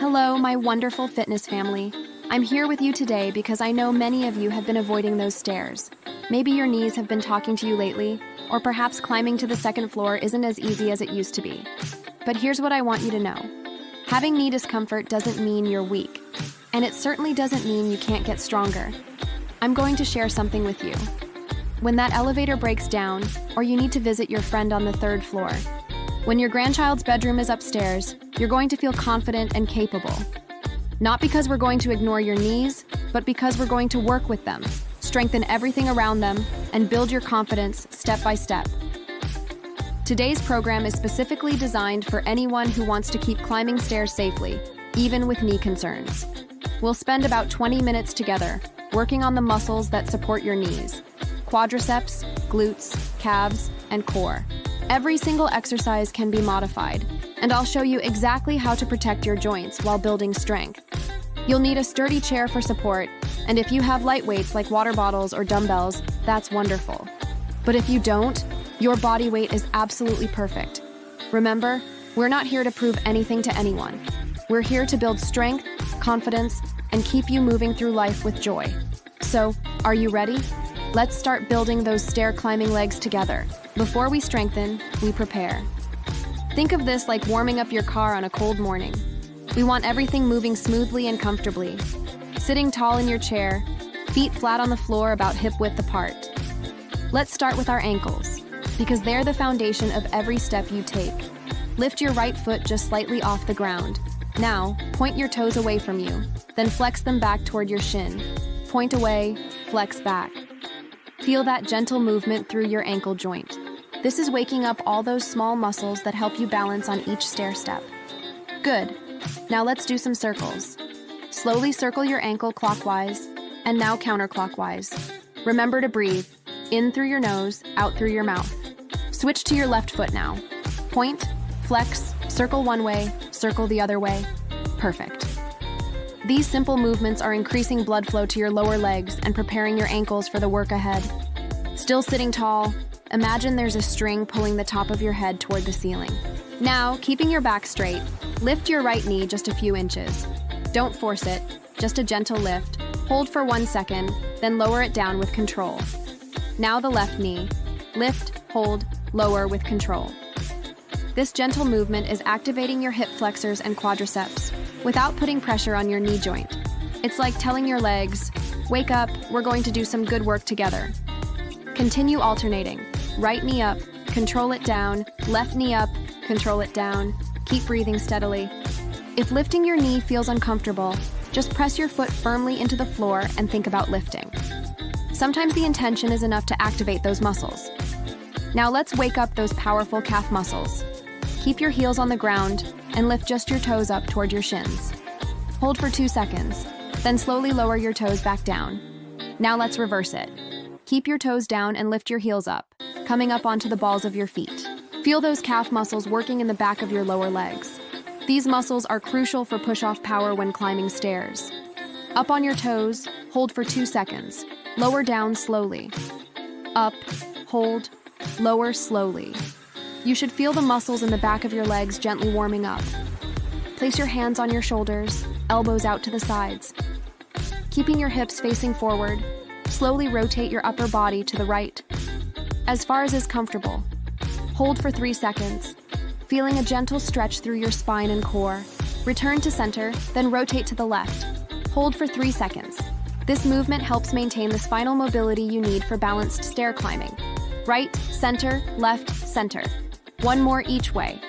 Hello, my wonderful fitness family. I'm here with you today because I know many of you have been avoiding those stairs. Maybe your knees have been talking to you lately, or perhaps climbing to the second floor isn't as easy as it used to be. But here's what I want you to know. Having knee discomfort doesn't mean you're weak, and it certainly doesn't mean you can't get stronger. I'm going to share something with you. When that elevator breaks down, or you need to visit your friend on the third floor, when your grandchild's bedroom is upstairs, you're going to feel confident and capable. Not because we're going to ignore your knees, but because we're going to work with them, strengthen everything around them, and build your confidence step by step. Today's program is specifically designed for anyone who wants to keep climbing stairs safely, even with knee concerns. We'll spend about 20 minutes together, working on the muscles that support your knees: quadriceps, glutes, calves, and core. Every single exercise can be modified, and I'll show you exactly how to protect your joints while building strength. You'll need a sturdy chair for support, and if you have light weights like water bottles or dumbbells, that's wonderful. But if you don't, your body weight is absolutely perfect. Remember, we're not here to prove anything to anyone. We're here to build strength, confidence, and keep you moving through life with joy. So, are you ready? Let's start building those stair-climbing legs together. Before we strengthen, we prepare. Think of this like warming up your car on a cold morning. We want everything moving smoothly and comfortably. Sitting tall in your chair, feet flat on the floor about hip-width apart. Let's start with our ankles, because they're the foundation of every step you take. Lift your right foot just slightly off the ground. Now, point your toes away from you, then flex them back toward your shin. Point away, flex back. Feel that gentle movement through your ankle joint. This is waking up all those small muscles that help you balance on each stair step. Good. Now let's do some circles. Slowly circle your ankle clockwise, and now counterclockwise. Remember to breathe. In through your nose, out through your mouth. Switch to your left foot now. Point, flex, circle one way, circle the other way. Perfect. These simple movements are increasing blood flow to your lower legs and preparing your ankles for the work ahead. Still sitting tall, imagine there's a string pulling the top of your head toward the ceiling. Now, keeping your back straight, lift your right knee just a few inches. Don't force it, just a gentle lift. Hold for 1 second, then lower it down with control. Now the left knee. Lift, hold, lower with control. This gentle movement is activating your hip flexors and quadriceps without putting pressure on your knee joint. It's like telling your legs, wake up, we're going to do some good work together. Continue alternating. Right knee up, control it down, left knee up, control it down. Keep breathing steadily. If lifting your knee feels uncomfortable, just press your foot firmly into the floor and think about lifting. Sometimes the intention is enough to activate those muscles. Now let's wake up those powerful calf muscles. Keep your heels on the ground and lift just your toes up toward your shins. Hold for 2 seconds, then slowly lower your toes back down. Now let's reverse it. Keep your toes down and lift your heels up, coming up onto the balls of your feet. Feel those calf muscles working in the back of your lower legs. These muscles are crucial for push-off power when climbing stairs. Up on your toes, hold for 2 seconds. Lower down slowly. Up, hold, lower slowly. You should feel the muscles in the back of your legs gently warming up. Place your hands on your shoulders, elbows out to the sides. Keeping your hips facing forward, slowly rotate your upper body to the right, as far as is comfortable. Hold for 3 seconds, feeling a gentle stretch through your spine and core. Return to center, then rotate to the left. Hold for 3 seconds. This movement helps maintain the spinal mobility you need for balanced stair climbing. Right, center, left, center. One more each way.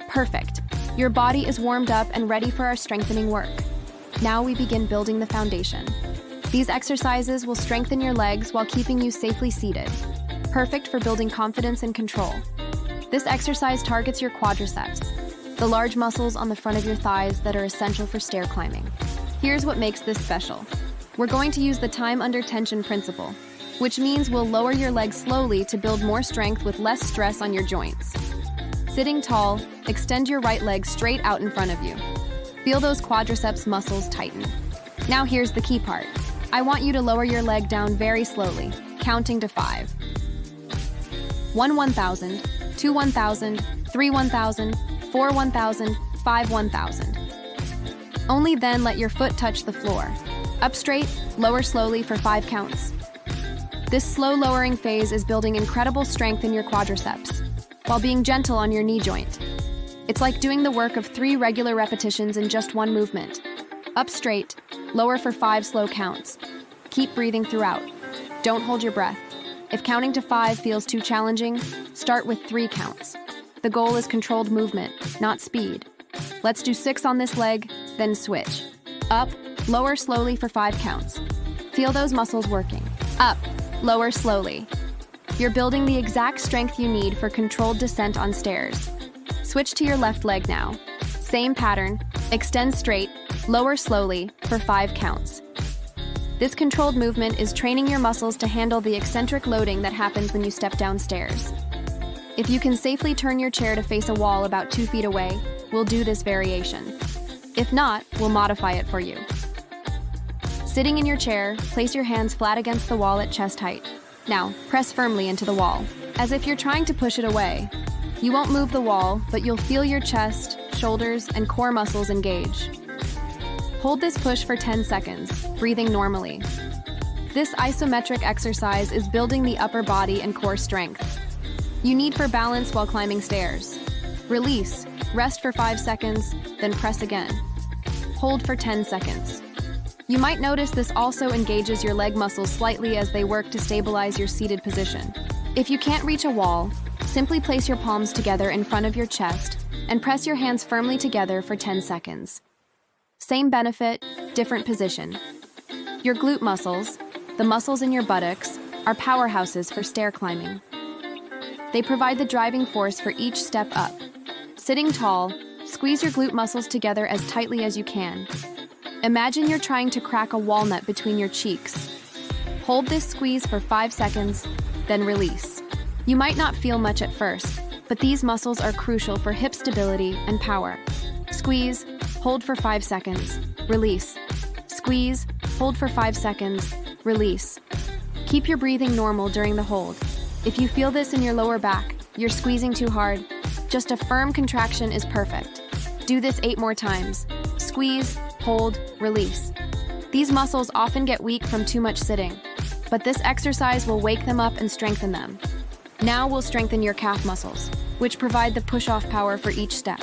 Perfect. Your body is warmed up and ready for our strengthening work. Now we begin building the foundation. These exercises will strengthen your legs while keeping you safely seated. Perfect for building confidence and control. This exercise targets your quadriceps, the large muscles on the front of your thighs that are essential for stair climbing. Here's what makes this special. We're going to use the time under tension principle, which means we'll lower your legs slowly to build more strength with less stress on your joints. Sitting tall, extend your right leg straight out in front of you. Feel those quadriceps muscles tighten. Now here's the key part. I want you to lower your leg down very slowly, counting to 5. 1 1,000, 2 1,000, 3 1,000, 4 1,000, 5 1,000. Only then let your foot touch the floor. Up straight, lower slowly for 5 counts. This slow lowering phase is building incredible strength in your quadriceps, while being gentle on your knee joint. It's like doing the work of 3 regular repetitions in just one movement. Up straight, lower for 5 slow counts. Keep breathing throughout. Don't hold your breath. If counting to 5 feels too challenging, start with 3 counts. The goal is controlled movement, not speed. Let's do 6 on this leg, then switch. Up, lower slowly for 5 counts. Feel those muscles working. Up, lower slowly. You're building the exact strength you need for controlled descent on stairs. Switch to your left leg now. Same pattern, extend straight, lower slowly for 5 counts. This controlled movement is training your muscles to handle the eccentric loading that happens when you step downstairs. If you can safely turn your chair to face a wall about 2 feet away, we'll do this variation. If not, we'll modify it for you. Sitting in your chair, place your hands flat against the wall at chest height. Now, press firmly into the wall, as if you're trying to push it away. You won't move the wall, but you'll feel your chest, shoulders, and core muscles engage. Hold this push for 10 seconds, breathing normally. This isometric exercise is building the upper body and core strength you need for balance while climbing stairs. Release, rest for 5 seconds, then press again. Hold for 10 seconds. You might notice this also engages your leg muscles slightly as they work to stabilize your seated position. If you can't reach a wall, simply place your palms together in front of your chest and press your hands firmly together for 10 seconds. Same benefit, different position. Your glute muscles, the muscles in your buttocks, are powerhouses for stair climbing. They provide the driving force for each step up. Sitting tall, squeeze your glute muscles together as tightly as you can. Imagine you're trying to crack a walnut between your cheeks. Hold this squeeze for 5 seconds, then release. You might not feel much at first, but these muscles are crucial for hip stability and power. Squeeze, hold for 5 seconds, release. Squeeze, hold for 5 seconds, release. Keep your breathing normal during the hold. If you feel this in your lower back, you're squeezing too hard, just a firm contraction is perfect. Do this 8 more times. Squeeze, hold, release. These muscles often get weak from too much sitting, but this exercise will wake them up and strengthen them. Now we'll strengthen your calf muscles, which provide the push-off power for each step.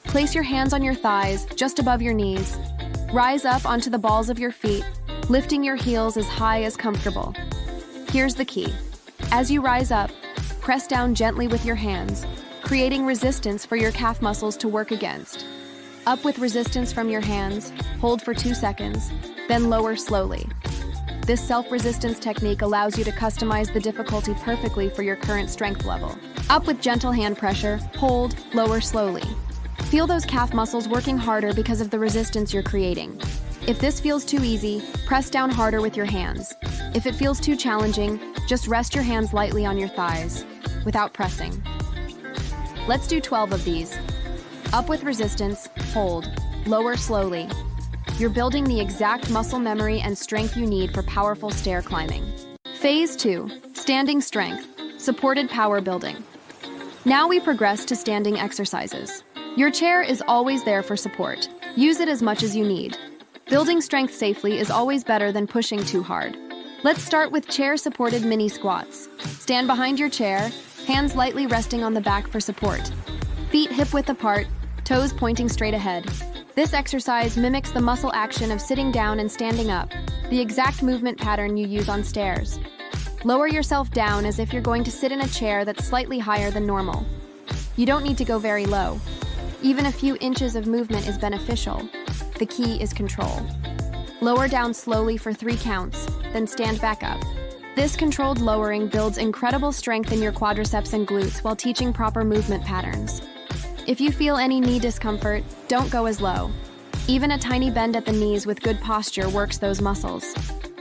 Place your hands on your thighs, just above your knees. Rise up onto the balls of your feet, lifting your heels as high as comfortable. Here's the key. As you rise up, press down gently with your hands, creating resistance for your calf muscles to work against. Up with resistance from your hands, hold for 2 seconds, then lower slowly. This self-resistance technique allows you to customize the difficulty perfectly for your current strength level. Up with gentle hand pressure, hold, lower slowly. Feel those calf muscles working harder because of the resistance you're creating. If this feels too easy, press down harder with your hands. If it feels too challenging, just rest your hands lightly on your thighs, without pressing. Let's do 12 of these. Up with resistance, hold, lower slowly. You're building the exact muscle memory and strength you need for powerful stair climbing. Phase 2, standing strength, supported power building. Now we progress to standing exercises. Your chair is always there for support. Use it as much as you need. Building strength safely is always better than pushing too hard. Let's start with chair-supported mini squats. Stand behind your chair, hands lightly resting on the back for support. Feet hip-width apart, toes pointing straight ahead. This exercise mimics the muscle action of sitting down and standing up, the exact movement pattern you use on stairs. Lower yourself down as if you're going to sit in a chair that's slightly higher than normal. You don't need to go very low. Even a few inches of movement is beneficial. The key is control. Lower down slowly for 3 counts, then stand back up. This controlled lowering builds incredible strength in your quadriceps and glutes while teaching proper movement patterns. If you feel any knee discomfort, don't go as low. Even a tiny bend at the knees with good posture works those muscles.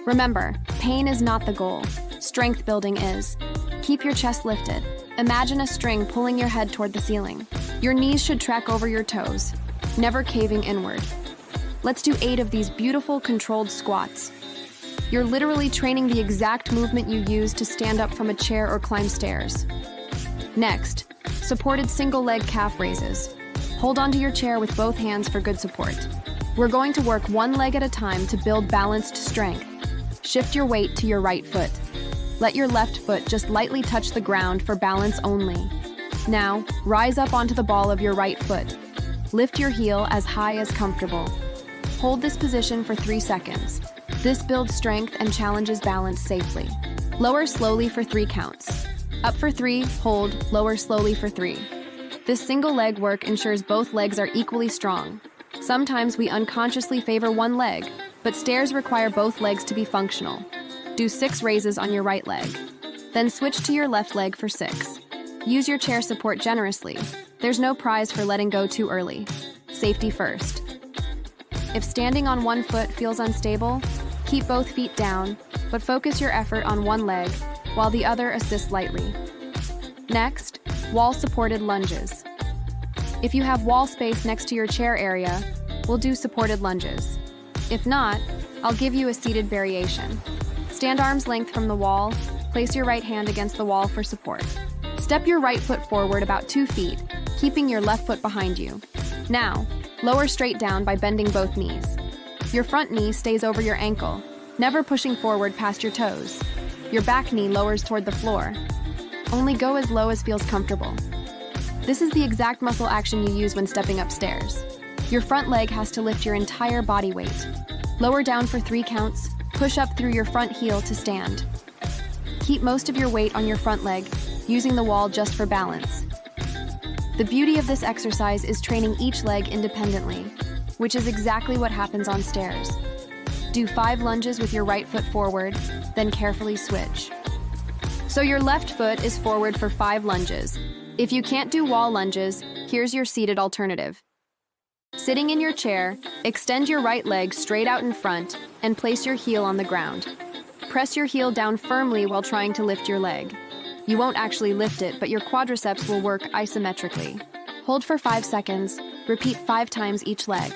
Remember, pain is not the goal. Strength building is. Keep your chest lifted. Imagine a string pulling your head toward the ceiling. Your knees should track over your toes, never caving inward. Let's do 8 of these beautiful controlled squats. You're literally training the exact movement you use to stand up from a chair or climb stairs. Next, supported single leg calf raises. Hold onto your chair with both hands for good support. We're going to work one leg at a time to build balanced strength. Shift your weight to your right foot. Let your left foot just lightly touch the ground for balance only. Now, rise up onto the ball of your right foot. Lift your heel as high as comfortable. Hold this position for 3 seconds. This builds strength and challenges balance safely. Lower slowly for 3 counts. Up for 3, hold, lower slowly for 3. This single leg work ensures both legs are equally strong. Sometimes we unconsciously favor one leg, but stairs require both legs to be functional. Do 6 raises on your right leg. Then switch to your left leg for 6. Use your chair support generously. There's no prize for letting go too early. Safety first. If standing on one foot feels unstable, keep both feet down, but focus your effort on one leg, while the other assists lightly. Next, wall-supported lunges. If you have wall space next to your chair area, we'll do supported lunges. If not, I'll give you a seated variation. Stand arm's length from the wall, place your right hand against the wall for support. Step your right foot forward about 2 feet, keeping your left foot behind you. Now, lower straight down by bending both knees. Your front knee stays over your ankle, never pushing forward past your toes. Your back knee lowers toward the floor. Only go as low as feels comfortable. This is the exact muscle action you use when stepping upstairs. Your front leg has to lift your entire body weight. Lower down for 3 counts, push up through your front heel to stand. Keep most of your weight on your front leg, using the wall just for balance. The beauty of this exercise is training each leg independently, which is exactly what happens on stairs. Do 5 lunges with your right foot forward, then carefully switch. So your left foot is forward for 5 lunges. If you can't do wall lunges, here's your seated alternative. Sitting in your chair, extend your right leg straight out in front and place your heel on the ground. Press your heel down firmly while trying to lift your leg. You won't actually lift it, but your quadriceps will work isometrically. Hold for 5 seconds, repeat 5 times each leg.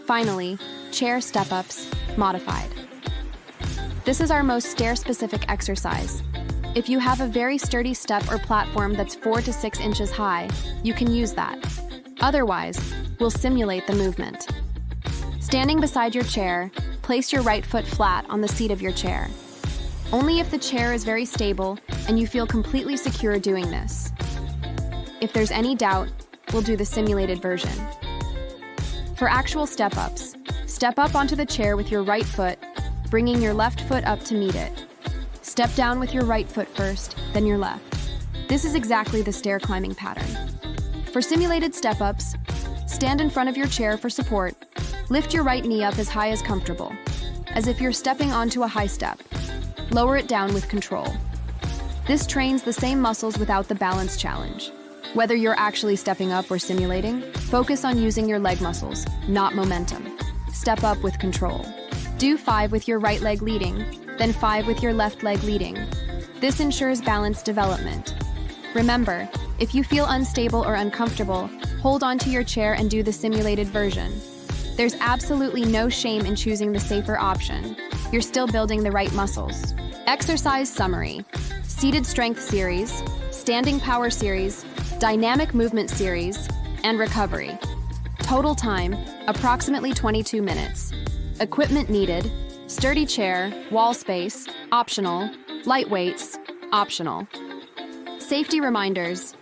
Finally, chair step-ups, modified. This is our most stair-specific exercise. If you have a very sturdy step or platform that's 4 to 6 inches high, you can use that. Otherwise, we'll simulate the movement. Standing beside your chair, place your right foot flat on the seat of your chair. Only if the chair is very stable and you feel completely secure doing this. If there's any doubt, we'll do the simulated version. For actual step-ups, step up onto the chair with your right foot, bringing your left foot up to meet it. Step down with your right foot first, then your left. This is exactly the stair climbing pattern. For simulated step-ups, stand in front of your chair for support. Lift your right knee up as high as comfortable, as if you're stepping onto a high step. Lower it down with control. This trains the same muscles without the balance challenge. Whether you're actually stepping up or simulating, focus on using your leg muscles, not momentum. Step up with control. Do 5 with your right leg leading, then 5 with your left leg leading. This ensures balanced development. Remember, if you feel unstable or uncomfortable, hold onto your chair and do the simulated version. There's absolutely no shame in choosing the safer option. You're still building the right muscles. Exercise summary: seated strength series, standing power series, dynamic movement series, and recovery. Total time, approximately 22 minutes. Equipment needed: sturdy chair, wall space, optional, light weights, optional. Safety reminders: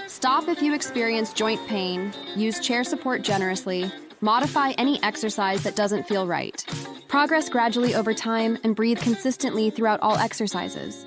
stop if you experience joint pain, use chair support generously, modify any exercise that doesn't feel right. Progress gradually over time and breathe consistently throughout all exercises.